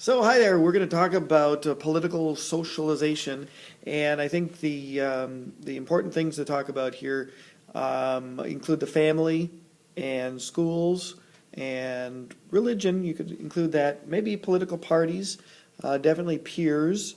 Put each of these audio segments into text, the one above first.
So hi there. We're going to talk about political socialization, and I think the important things to talk about here include the family and schools and religion. You could include that. Maybe political parties, definitely peers,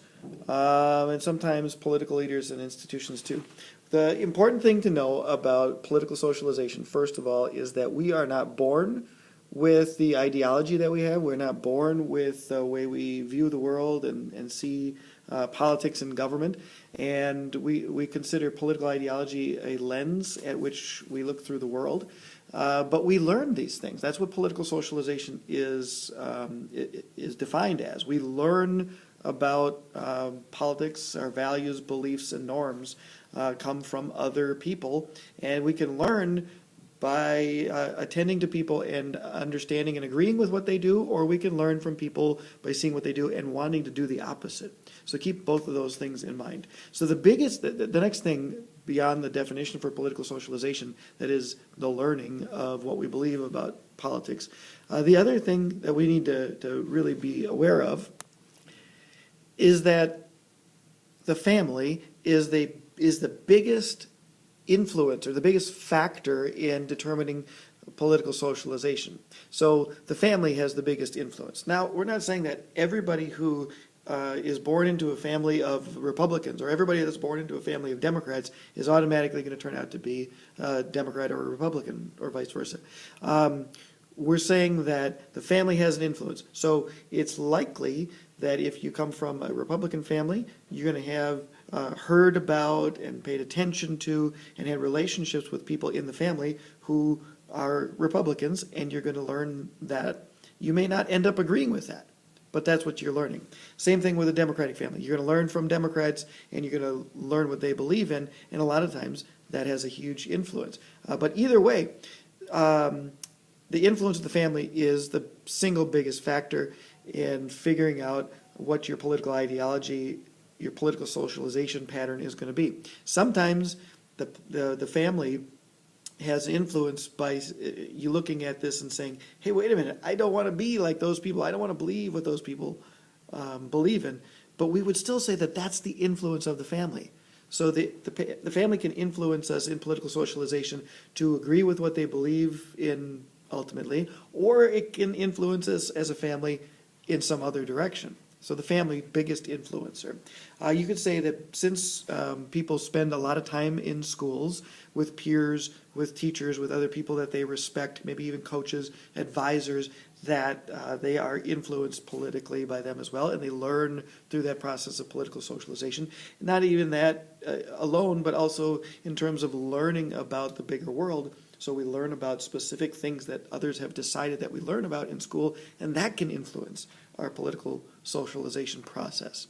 and sometimes political leaders and institutions too. The important thing to know about political socialization, first of all, is that we are not born with the ideology that we have. We're not born with the way we view the world and see politics and government. And we consider political ideology a lens at which we look through the world. But we learn these things. That's what political socialization is defined as. We learn about politics, our values, beliefs, and norms come from other people. And we can learn by attending to people and understanding and agreeing with what they do, or we can learn from people by seeing what they do and wanting to do the opposite. So keep both of those things in mind. So the next thing beyond the definition for political socialization, that is the learning of what we believe about politics. The other thing that we need to really be aware of is that the family is the biggest influence or the biggest factor in determining political socialization. So the family has the biggest influence. Now, we're not saying that everybody who is born into a family of Republicans or everybody that's born into a family of Democrats is automatically going to turn out to be a Democrat or a Republican or vice versa. We're saying that the family has an influence. So it's likely that if you come from a Republican family, you're going to have heard about and paid attention to and had relationships with people in the family who are Republicans, and you're going to learn that. You may not end up agreeing with that, but that's what you're learning. Same thing with a Democratic family. You're going to learn from Democrats, and you're going to learn what they believe in, and a lot of times that has a huge influence. But either way, the influence of the family is the single biggest factor in figuring out what your political ideology, your political socialization pattern is going to be. Sometimes the family has influence by you looking at this and saying, hey, wait a minute, I don't want to be like those people. I don't want to believe what those people believe in. But we would still say that that's the influence of the family. So the family can influence us in political socialization to agree with what they believe in ultimately, or it can influence us as a family in some other direction. So the family, biggest influencer. You could say that since people spend a lot of time in schools with peers, with teachers, with other people that they respect, maybe even coaches, advisors, that they are influenced politically by them as well, and they learn through that process of political socialization. Not even that alone, but also in terms of learning about the bigger world. So we learn about specific things that others have decided that we learn about in school, and that can influence our political socialization process.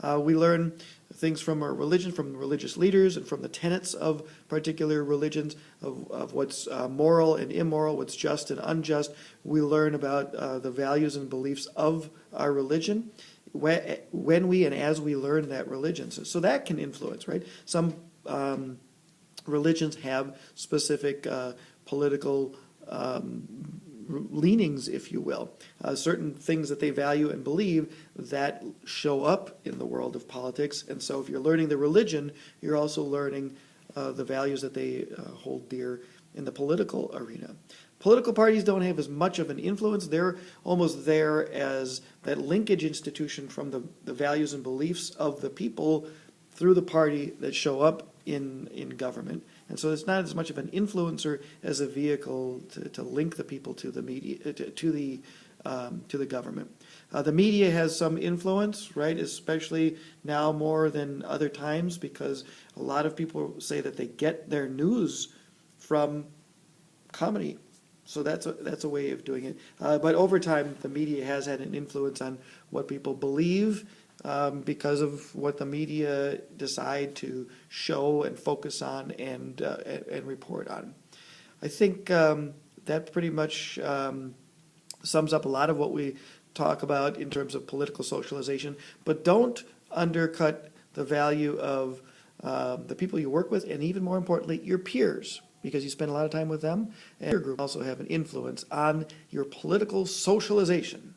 We learn things from our religion, from religious leaders, and from the tenets of particular religions, of what's moral and immoral, what's just and unjust. We learn about the values and beliefs of our religion when we and as we learn that religion. So that can influence, right? Some religions have specific political leanings, if you will, certain things that they value and believe that show up in the world of politics. And so if you're learning the religion, you're also learning the values that they hold dear in the political arena. Political parties don't have as much of an influence. They're almost there as that linkage institution from the values and beliefs of the people through the party that show up in government. And so it's not as much of an influencer as a vehicle to link the people to the media, to the government. The media has some influence, right? Especially now more than other times, because a lot of people say that they get their news from comedy. So that's a way of doing it. But over time, the media has had an influence on what people believe, because of what the media decide to show and focus on and report on. I think that pretty much sums up a lot of what we talk about in terms of political socialization. But don't undercut the value of the people you work with, and even more importantly, your peers, because you spend a lot of time with them, and your group also have an influence on your political socialization.